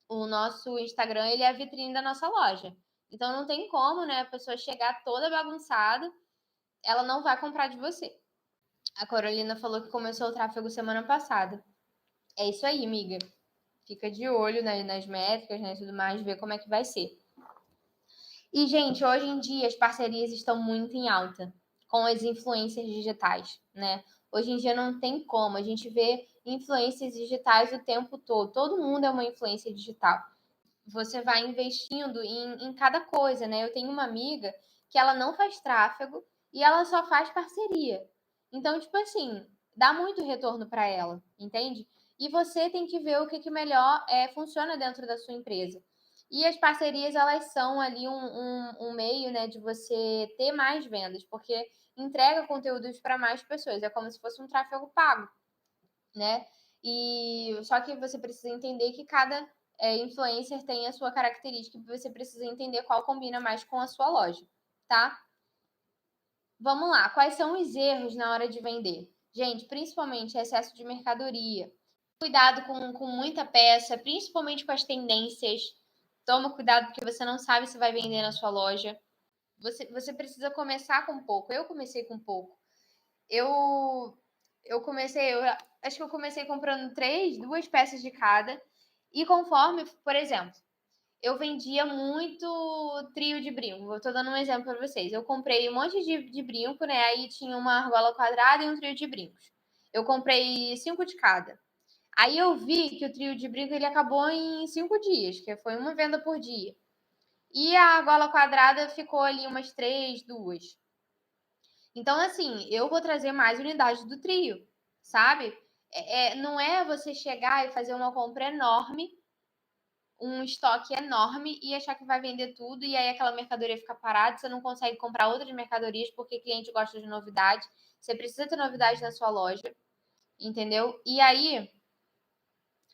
o nosso Instagram ele é a vitrine da nossa loja. Então não tem como, né, a pessoa chegar toda bagunçada, ela não vai comprar de você. A Carolina falou que começou o tráfego semana passada. É isso aí, amiga. Fica de olho nas métricas, né, e tudo mais, ver como é que vai ser. E, gente, hoje em dia as parcerias estão muito em alta com as influências digitais, né? Hoje em dia não tem como, a gente vê influências digitais o tempo todo. Todo mundo é uma influência digital. Você vai investindo em cada coisa, né? Eu tenho uma amiga que ela não faz tráfego e ela só faz parceria. Então, tipo assim, dá muito retorno para ela, entende? E você tem que ver o que melhor funciona dentro da sua empresa. E as parcerias, elas são ali um meio, né, de você ter mais vendas, porque entrega conteúdos para mais pessoas. É como se fosse um tráfego pago, né? E só que você precisa entender que cada influencer tem a sua característica e você precisa entender qual combina mais com a sua loja, tá? Vamos lá, quais são os erros na hora de vender? Gente, principalmente excesso de mercadoria. Cuidado com muita peça, principalmente com as tendências. Toma cuidado porque você não sabe se vai vender na sua loja. Você precisa começar com pouco. Eu comecei com pouco. Eu acho que eu comecei comprando duas peças de cada. E conforme, por exemplo, eu vendia muito trio de brinco. Eu tô dando um exemplo para vocês. Eu comprei um monte de brinco, né? Aí tinha uma argola quadrada e um trio de brincos. Eu comprei 5 de cada. Aí eu vi que o trio de brinco ele acabou em 5 dias, que foi uma venda por dia. E a argola quadrada ficou ali umas 3, 2. Então, assim, eu vou trazer mais unidades do trio, sabe? Não é você chegar e fazer uma compra enorme, um estoque enorme e achar que vai vender tudo e aí aquela mercadoria fica parada, você não consegue comprar outras mercadorias porque cliente gosta de novidade. Você precisa ter novidade na sua loja, entendeu? E aí,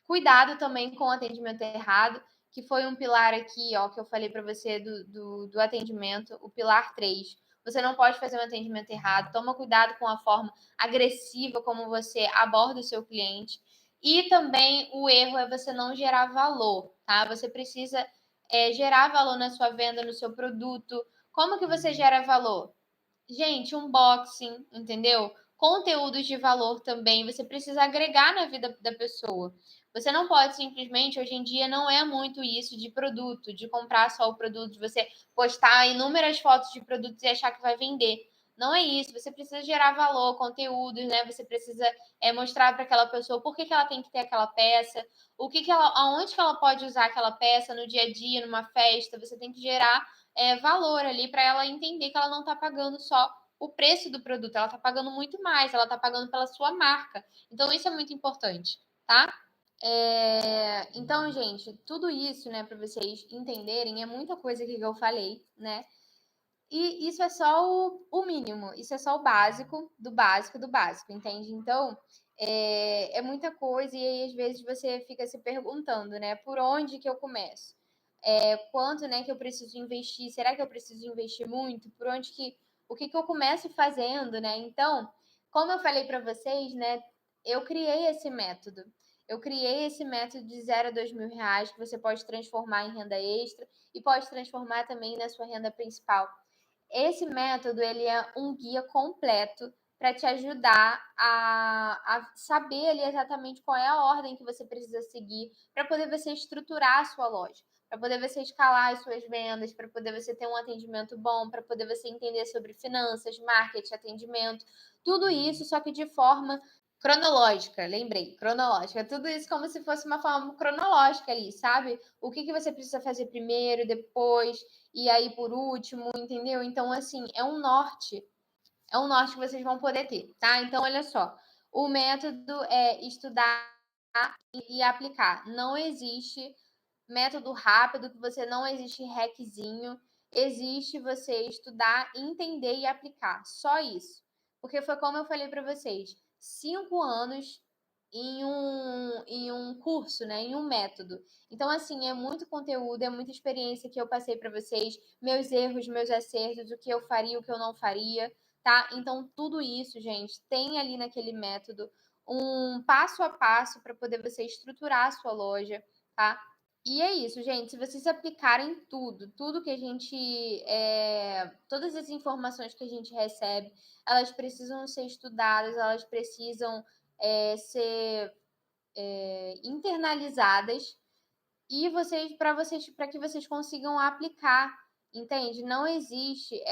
cuidado também com o atendimento errado, que foi um pilar aqui, ó, que eu falei para você do atendimento, o pilar 3. Você não pode fazer um atendimento errado. Toma cuidado com a forma agressiva como você aborda o seu cliente. E também o erro é você não gerar valor, tá? Você precisa gerar valor na sua venda, no seu produto. Como que você gera valor? Gente, unboxing, entendeu? Conteúdos de valor também. Você precisa agregar na vida da pessoa. Você não pode simplesmente, hoje em dia, não é muito isso de produto, de comprar só o produto, de você postar inúmeras fotos de produtos e achar que vai vender. Não é isso. Você precisa gerar valor, conteúdos, né? Você precisa mostrar para aquela pessoa por que, que ela tem que ter aquela peça, o que, que ela, aonde que ela pode usar aquela peça no dia a dia, numa festa. Você tem que gerar valor ali para ela entender que ela não está pagando só o preço do produto, ela está pagando muito mais, ela está pagando pela sua marca. Então, isso é muito importante, tá? Então, gente, tudo isso, né, para vocês entenderem, é muita coisa que eu falei, né? E isso é só o mínimo, isso é só o básico do básico do básico, entende? Então, muita coisa, e aí às vezes você fica se perguntando, né, por onde que eu começo? Quanto, né, que eu preciso investir? Será que eu preciso investir muito? Por onde que, o que eu começo fazendo, né? Então, como eu falei para vocês, né, eu criei esse método. Eu criei esse método de 0 a 2 mil reais que você pode transformar em renda extra e pode transformar também na sua renda principal. Esse método ele é um guia completo para te ajudar a saber ali exatamente qual é a ordem que você precisa seguir para poder você estruturar a sua loja, para poder você escalar as suas vendas, para poder você ter um atendimento bom, para poder você entender sobre finanças, marketing, atendimento, tudo isso, só que de forma cronológica, lembrei, cronológica. Tudo isso como se fosse uma forma cronológica ali, sabe? O que, que você precisa fazer primeiro, depois, e aí por último, entendeu? Então, assim, é um norte que vocês vão poder ter, tá? Então, olha só, o método é estudar e aplicar. Não existe método rápido, que você não existe hackzinho, existe você estudar, entender e aplicar. Só isso. Porque foi como eu falei para vocês, 5 anos em um curso, né? Em um método. Então, assim, é muito conteúdo, é muita experiência que eu passei para vocês, meus erros, meus acertos, o que eu faria, o que eu não faria, tá? Então, tudo isso, gente, tem ali naquele método um passo a passo para poder você estruturar a sua loja, tá? E é isso, gente. Se vocês aplicarem tudo que a gente. Todas as informações que a gente recebe, elas precisam ser estudadas, elas precisam ser internalizadas e para que vocês consigam aplicar, entende? Não existe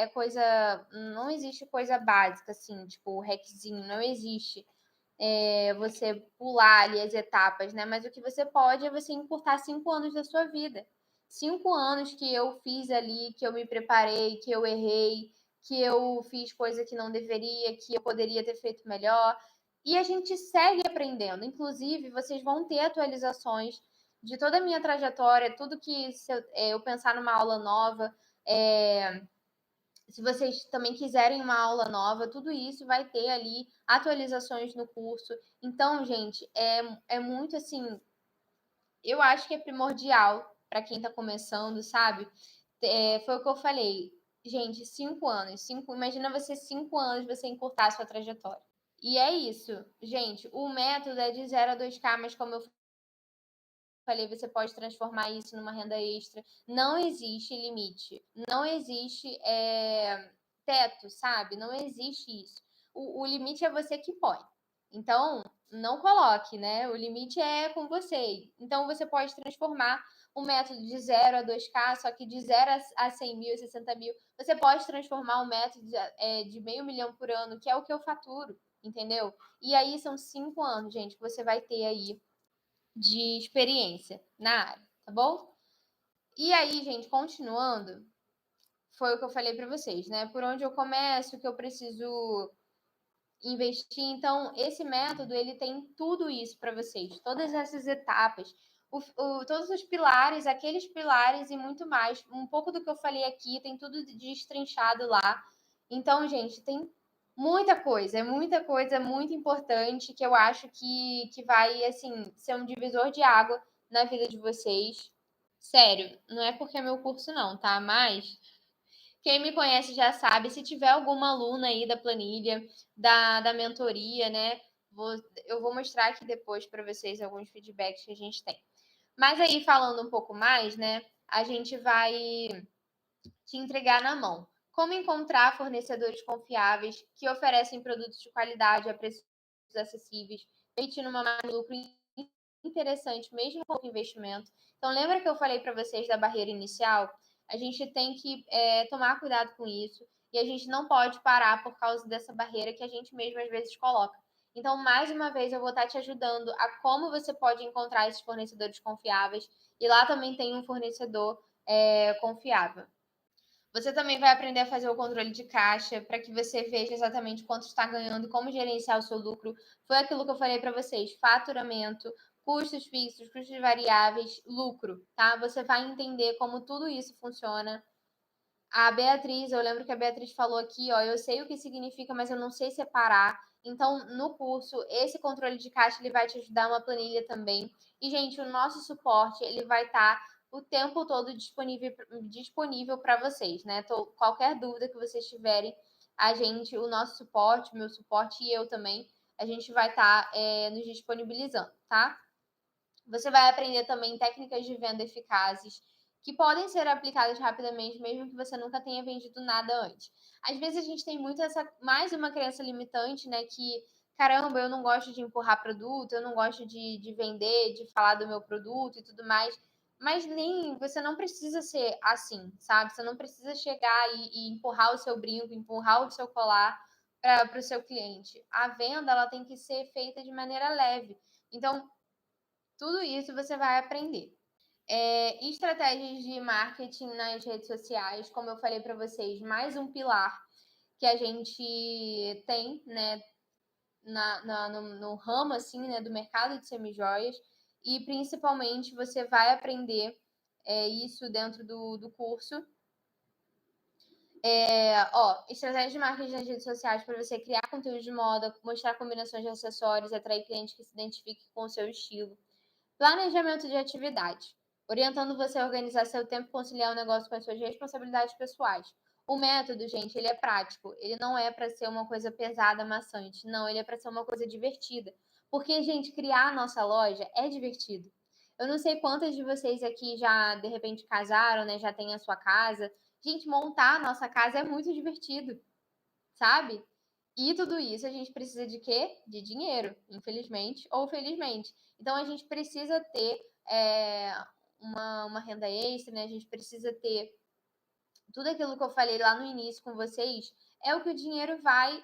coisa básica assim, tipo o hackzinho, não existe você pular ali as etapas, né? Mas o que você pode é você encurtar 5 anos da sua vida. 5 anos que eu fiz ali, que eu me preparei, que eu errei, que eu fiz coisa que não deveria, que eu poderia ter feito melhor. E a gente segue aprendendo. Inclusive, vocês vão ter atualizações de toda a minha trajetória, tudo que se eu pensar numa aula nova, se vocês também quiserem uma aula nova, tudo isso vai ter ali atualizações no curso. Então, gente, é muito assim, eu acho que é primordial para quem está começando, sabe? Foi o que eu falei. Gente, 5 anos. Imagina você 5 anos você encurtar a sua trajetória. E é isso, gente. O método é de 0 a 2K, mas como eu falei, você pode transformar isso numa renda extra. Não existe limite. Não existe teto, sabe? Não existe isso. O limite é você que põe. Então, não coloque, né? O limite é com você. Então, você pode transformar um método de 0 a 2K, só que de 0 a 100 mil, 60 mil, você pode transformar um método de R$500 mil por ano, que é o que eu faturo, entendeu? E aí são 5 anos, gente, que você vai ter aí de experiência na área, tá bom? E aí, gente, continuando, foi o que eu falei para vocês, né? Por onde eu começo, o que eu preciso investir. Então, esse método, ele tem tudo isso para vocês, todas essas etapas, todos os pilares, aqueles pilares e muito mais. Um pouco do que eu falei aqui, tem tudo destrinchado lá. Então, gente, tem muita coisa muito importante que eu acho que vai, assim, ser um divisor de água na vida de vocês. Sério, não é porque é meu curso não, tá? Mas quem me conhece já sabe, se tiver alguma aluna aí da planilha, da mentoria, né? Eu vou mostrar aqui depois para vocês alguns feedbacks que a gente tem. Mas aí, falando um pouco mais, né? A gente vai te entregar na mão. Como encontrar fornecedores confiáveis que oferecem produtos de qualidade a preços acessíveis, permitindo uma margem de lucro interessante, mesmo com o investimento. Então, lembra que eu falei para vocês da barreira inicial? A gente tem que tomar cuidado com isso e a gente não pode parar por causa dessa barreira que a gente mesmo às vezes coloca. Então, mais uma vez, eu vou estar te ajudando a como você pode encontrar esses fornecedores confiáveis e lá também tem um fornecedor confiável. Você também vai aprender a fazer o controle de caixa para que você veja exatamente quanto está ganhando, como gerenciar o seu lucro. Foi aquilo que eu falei para vocês: faturamento, custos fixos, custos variáveis, lucro, tá? Você vai entender como tudo isso funciona. A Beatriz, eu lembro que a Beatriz falou aqui, ó, eu sei o que significa, mas eu não sei separar. Então, no curso, esse controle de caixa ele vai te ajudar uma planilha também. E, gente, o nosso suporte ele vai estar o tempo todo disponível para vocês, né? Qualquer dúvida que vocês tiverem, a gente, o nosso suporte, meu suporte e eu também, a gente vai estar nos disponibilizando, tá? Você vai aprender também técnicas de venda eficazes que podem ser aplicadas rapidamente, mesmo que você nunca tenha vendido nada antes. Às vezes a gente tem muito mais uma crença limitante, né? Que, caramba, eu não gosto de empurrar produto, eu não gosto de vender, de falar do meu produto e tudo mais. Mas nem você não precisa ser assim, sabe? Você não precisa chegar e empurrar o seu brinco, empurrar o seu colar para o seu cliente. A venda ela tem que ser feita de maneira leve. Então, tudo isso você vai aprender. Estratégias de marketing nas redes sociais, como eu falei para vocês, mais um pilar que a gente tem, né, no ramo assim, né, do mercado de semijoias, e principalmente você vai aprender isso dentro do curso. Estratégias de marketing nas redes sociais para você criar conteúdo de moda, mostrar combinações de acessórios, atrair clientes que se identifiquem com o seu estilo. Planejamento de atividade, orientando você a organizar seu tempo e conciliar o negócio com as suas responsabilidades pessoais. O método, gente, ele é prático. Ele não é para ser uma coisa pesada, maçante. Não, ele é para ser uma coisa divertida. Porque, gente, criar a nossa loja é divertido. Eu não sei quantas de vocês aqui já, de repente, casaram, né? Já tem a sua casa. Gente, montar a nossa casa é muito divertido, sabe? E tudo isso a gente precisa de quê? De dinheiro, infelizmente ou felizmente. Então a gente precisa ter uma renda extra, né? A gente precisa ter tudo aquilo que eu falei lá no início com vocês, é o que o dinheiro vai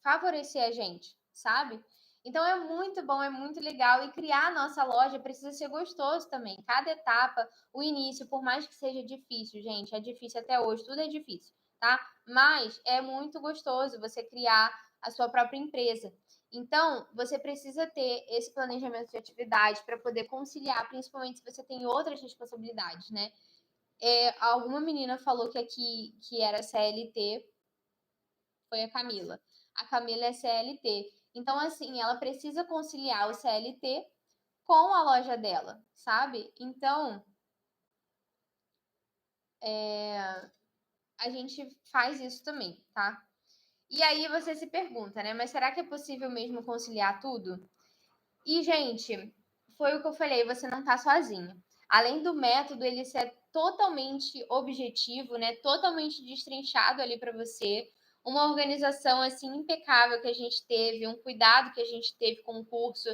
favorecer a gente, sabe? Então é muito bom, é muito legal. E criar a nossa loja precisa ser gostoso também. Cada etapa, o início, por mais que seja difícil, gente, é difícil até hoje, tudo é difícil, tá? Mas é muito gostoso você criar a sua própria empresa. Então, você precisa ter esse planejamento de atividade para poder conciliar, principalmente se você tem outras responsabilidades, né? Alguma menina falou que aqui que era CLT, foi a Camila. A Camila é CLT. Então, assim, ela precisa conciliar o CLT com a loja dela, sabe? Então, a gente faz isso também, tá? E aí você se pergunta, né? Mas será que é possível mesmo conciliar tudo? E, gente, foi o que eu falei, você não tá sozinho. Além do método ele ser totalmente objetivo, né? Totalmente destrinchado ali para você, uma organização assim impecável que a gente teve, um cuidado que a gente teve com o curso,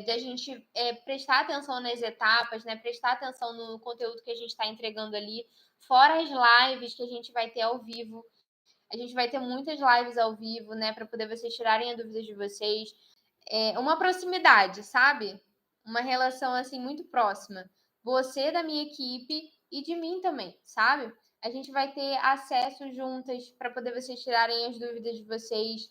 de a gente prestar atenção nas etapas, né? Prestar atenção no conteúdo que a gente está entregando ali, fora as lives que a gente vai ter ao vivo. A gente vai ter muitas lives ao vivo, né? Para poder vocês tirarem as dúvidas de vocês. Uma proximidade, sabe? Uma relação assim muito próxima. Você da minha equipe e de mim também, sabe? A gente vai ter acesso juntas para poder vocês tirarem as dúvidas de vocês.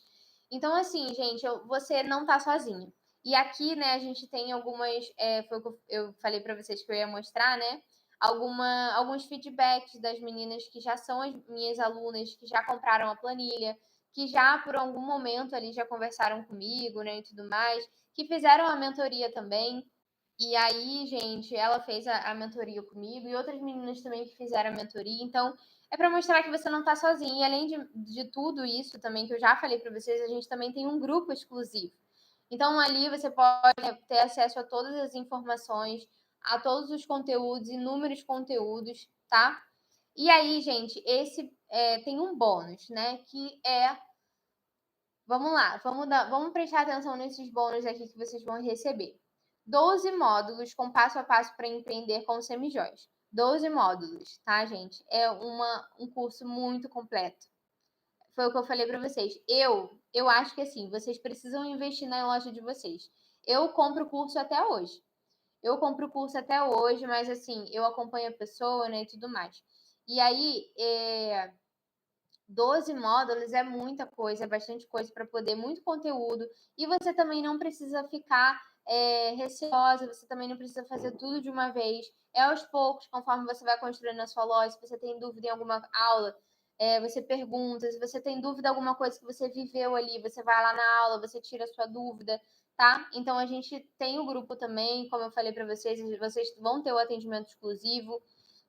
Então, assim, gente, você não tá sozinho. E aqui, né, a gente tem algumas. Foi o que eu falei para vocês que eu ia mostrar, né? Alguns feedbacks das meninas que já são as minhas alunas, que já compraram a planilha, que já por algum momento ali já conversaram comigo, né, e tudo mais, que fizeram a mentoria também. E aí, gente, ela fez a mentoria comigo e outras meninas também que fizeram a mentoria. Então, é para mostrar que você não está sozinha. E além de tudo isso também que eu já falei para vocês, a gente também tem um grupo exclusivo. Então, ali você pode ter acesso a todas as informações, a todos os conteúdos, inúmeros conteúdos, tá? E aí, gente, esse tem um bônus, né? Que é. Vamos lá, vamos prestar atenção nesses bônus aqui que vocês vão receber. 12 módulos com passo a passo para empreender com semijóias. 12 módulos, tá, gente? É um curso muito completo. Foi o que eu falei para vocês. Eu acho que assim, vocês precisam investir na loja de vocês. Eu compro o curso até hoje. Eu compro o curso até hoje, mas assim, eu acompanho a pessoa, né, e tudo mais. E aí, 12 módulos é muita coisa, é bastante coisa para poder, muito conteúdo. E você também não precisa ficar receosa, você também não precisa fazer tudo de uma vez. É aos poucos, conforme você vai construindo a sua loja. Se você tem dúvida em alguma aula, você pergunta. Se você tem dúvida em alguma coisa que você viveu ali, você vai lá na aula, você tira a sua dúvida, tá? Então a gente tem o grupo também, como eu falei para vocês vão ter o atendimento exclusivo.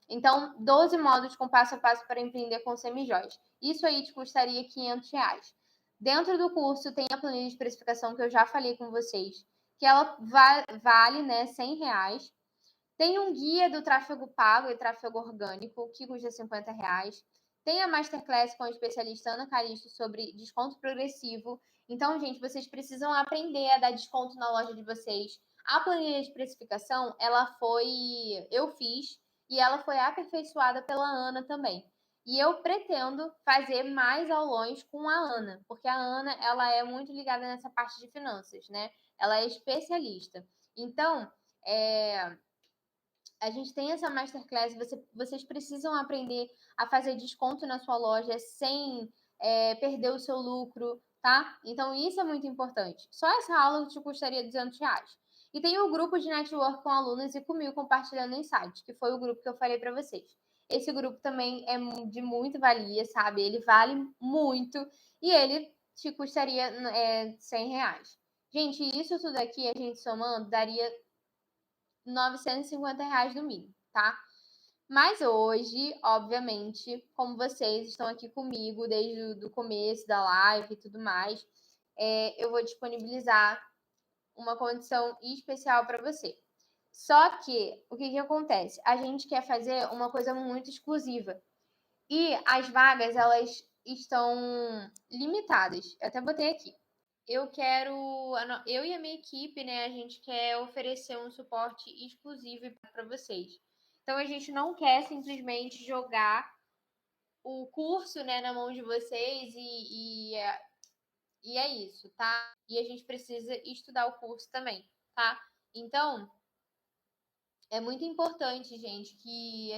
Então, 12 módulos com passo a passo para empreender com semijóias. Isso aí te custaria R$ 500. Dentro do curso tem a planilha de precificação que eu já falei com vocês, que ela vale, né, R$ 100. Tem um guia do tráfego pago e tráfego orgânico, que custa R$ 50. Tem a Masterclass com a especialista Ana Calisto sobre desconto progressivo. Então, gente, vocês precisam aprender a dar desconto na loja de vocês. A planilha de precificação, eu fiz e ela foi aperfeiçoada pela Ana também. E eu pretendo fazer mais aulões com a Ana, porque a Ana, ela é muito ligada nessa parte de finanças, né? Ela é especialista. Então, a gente tem essa masterclass, vocês precisam aprender a fazer desconto na sua loja sem perder o seu lucro, tá? Então, isso é muito importante. Só essa aula te custaria R$ 200. E tem o grupo de network com alunos e comigo compartilhando insights, que foi o grupo que eu falei para vocês. Esse grupo também é de muita valia, sabe? Ele vale muito e ele te custaria R$ 100. Gente, isso tudo aqui, a gente somando, daria R$ 950 no mínimo, tá? Mas hoje, obviamente, como vocês estão aqui comigo desde o começo da live e tudo mais, eu vou disponibilizar uma condição especial para você. Só que, o que acontece? A gente quer fazer uma coisa muito exclusiva. E as vagas, elas estão limitadas. Eu até botei aqui. Eu e a minha equipe, né, a gente quer oferecer um suporte exclusivo para vocês. Então a gente não quer simplesmente jogar o curso, né, na mão de vocês e é isso, tá? E a gente precisa estudar o curso também, tá? Então, é muito importante, gente, que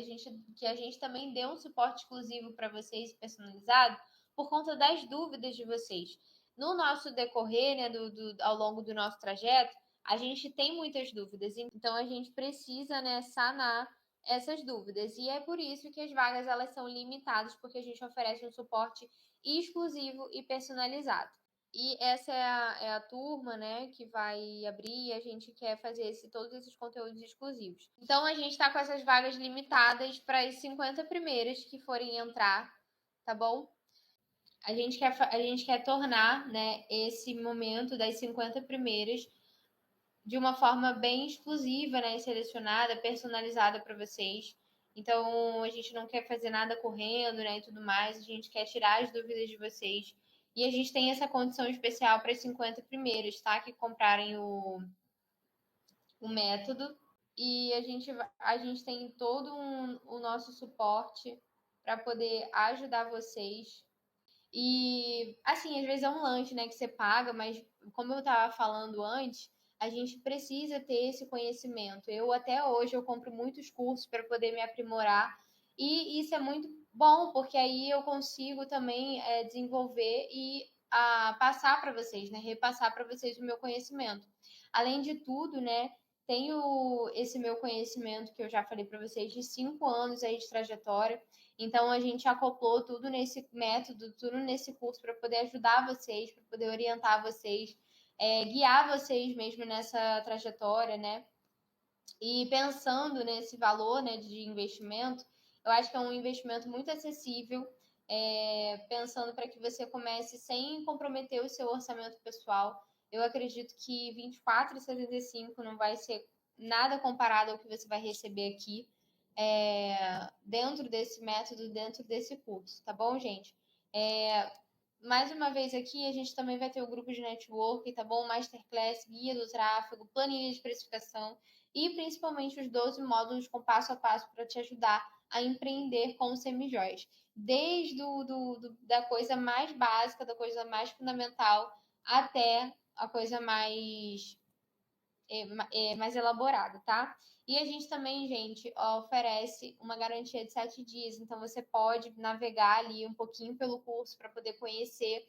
a gente também dê um suporte exclusivo para vocês, personalizado, por conta das dúvidas de vocês. No nosso decorrer, né, ao longo do nosso trajeto, a gente tem muitas dúvidas, então a gente precisa, né, sanar essas dúvidas. E é por isso que as vagas elas são limitadas, porque a gente oferece um suporte exclusivo e personalizado. E essa é a turma, né, que vai abrir e a gente quer fazer todos esses conteúdos exclusivos. Então, a gente está com essas vagas limitadas para as 50 primeiras que forem entrar, tá bom? A gente quer tornar, né, esse momento das 50 primeiras de uma forma bem exclusiva, né, selecionada, personalizada para vocês. Então, a gente não quer fazer nada correndo, né, e tudo mais. A gente quer tirar as dúvidas de vocês. E a gente tem essa condição especial para os 50 primeiros, tá? Que comprarem o método. E a gente tem todo o nosso suporte para poder ajudar vocês. E, assim, às vezes é um lanche, né, que você paga, mas como eu estava falando antes, a gente precisa ter esse conhecimento. Eu, até hoje, eu compro muitos cursos para poder me aprimorar. E isso é muito bom, porque aí eu consigo também desenvolver e passar para vocês, né, repassar para vocês o meu conhecimento. Além de tudo, né, tenho esse meu conhecimento que eu já falei para vocês de 5 anos aí de trajetória. Então a gente acoplou tudo nesse método, tudo nesse curso para poder ajudar vocês, para poder orientar vocês, guiar vocês mesmo nessa trajetória, né? E pensando nesse valor, né, de investimento, eu acho que é um investimento muito acessível, pensando para que você comece sem comprometer o seu orçamento pessoal. Eu acredito que 24,75 não vai ser nada comparado ao que você vai receber aqui dentro desse método, dentro desse curso, tá bom, gente? Mais uma vez aqui, a gente também vai ter o grupo de network, tá bom? Masterclass, guia do tráfego, planilha de precificação e principalmente os 12 módulos com passo a passo para te ajudar a empreender com o semijóias. Desde da coisa mais básica, da coisa mais fundamental, até a coisa mais elaborada, tá? E a gente também, gente, oferece uma garantia de 7 dias, então você pode navegar ali um pouquinho pelo curso para poder conhecer,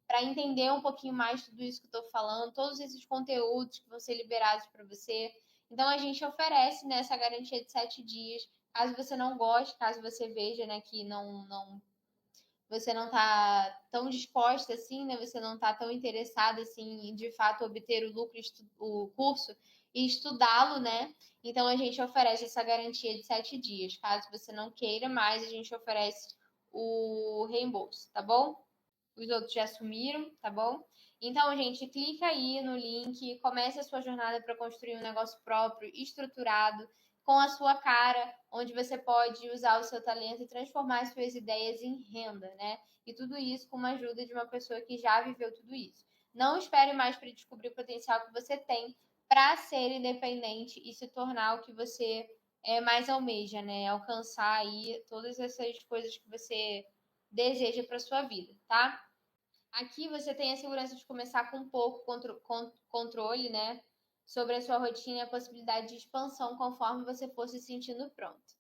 para entender um pouquinho mais tudo isso que eu estou falando, todos esses conteúdos que vão ser liberados para você. Então a gente oferece nessa garantia de 7 dias. Caso você não goste, caso você veja, né, que você não está tão disposta assim, né? Você não está tão interessada assim em de fato obter o lucro, o curso e estudá-lo, né? Então a gente oferece essa garantia de 7 dias. Caso você não queira mais, a gente oferece o reembolso, tá bom? Os outros já assumiram, tá bom? Então, gente, clica aí no link, comece a sua jornada para construir um negócio próprio, estruturado, com a sua cara, onde você pode usar o seu talento e transformar as suas ideias em renda, né? E tudo isso com uma ajuda de uma pessoa que já viveu tudo isso. Não espere mais para descobrir o potencial que você tem para ser independente e se tornar o que você mais almeja, né? Alcançar aí todas essas coisas que você deseja para sua vida, tá? Aqui você tem a segurança de começar com um pouco controle, né? Sobre a sua rotina e a possibilidade de expansão conforme você for se sentindo pronto.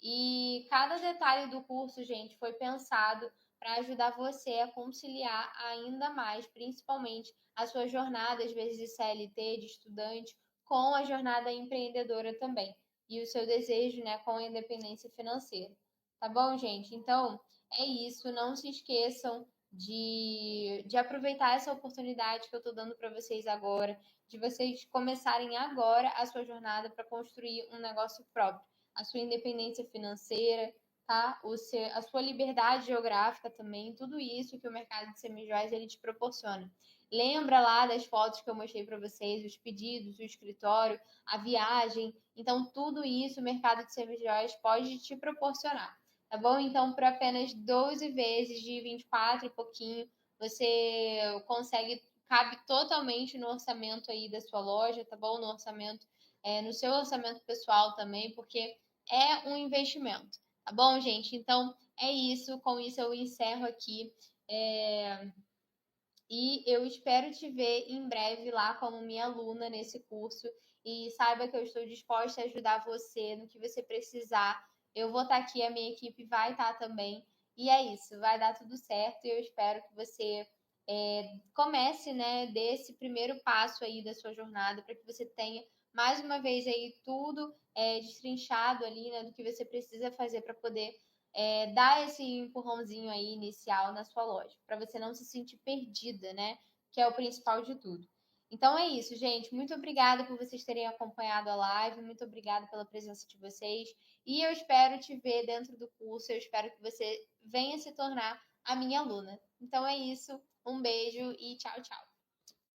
E cada detalhe do curso, gente, foi pensado para ajudar você a conciliar ainda mais, principalmente a sua jornada, às vezes de CLT, de estudante, com a jornada empreendedora também. E o seu desejo, né, com a independência financeira. Tá bom, gente? Então, é isso. Não se esqueçam de aproveitar essa oportunidade que eu estou dando para vocês agora, de vocês começarem agora a sua jornada para construir um negócio próprio, a sua independência financeira, tá? A sua liberdade geográfica também, tudo isso que o mercado de semijoias ele te proporciona. Lembra lá das fotos que eu mostrei para vocês, os pedidos, o escritório, a viagem. Então, tudo isso o mercado de semijoias pode te proporcionar, tá bom? Então, por apenas 12 vezes de 24 e pouquinho, você cabe totalmente no orçamento aí da sua loja, tá bom? No orçamento, no seu orçamento pessoal também, porque é um investimento, tá bom, gente? Então é isso. Com isso eu encerro aqui. E eu espero te ver em breve lá como minha aluna nesse curso. E saiba que eu estou disposta a ajudar você no que você precisar. Eu vou estar aqui, a minha equipe vai estar também. E é isso, vai dar tudo certo. E eu espero que você comece, né, desse primeiro passo aí da sua jornada, para que você tenha mais uma vez aí tudo destrinchado ali, né, do que você precisa fazer para poder dar esse empurrãozinho aí inicial na sua loja, para você não se sentir perdida, né? Que é o principal de tudo. Então é isso, gente. Muito obrigada por vocês terem acompanhado a live, muito obrigada pela presença de vocês. E eu espero te ver dentro do curso, eu espero que você venha se tornar a minha aluna. Então é isso, um beijo e tchau, tchau.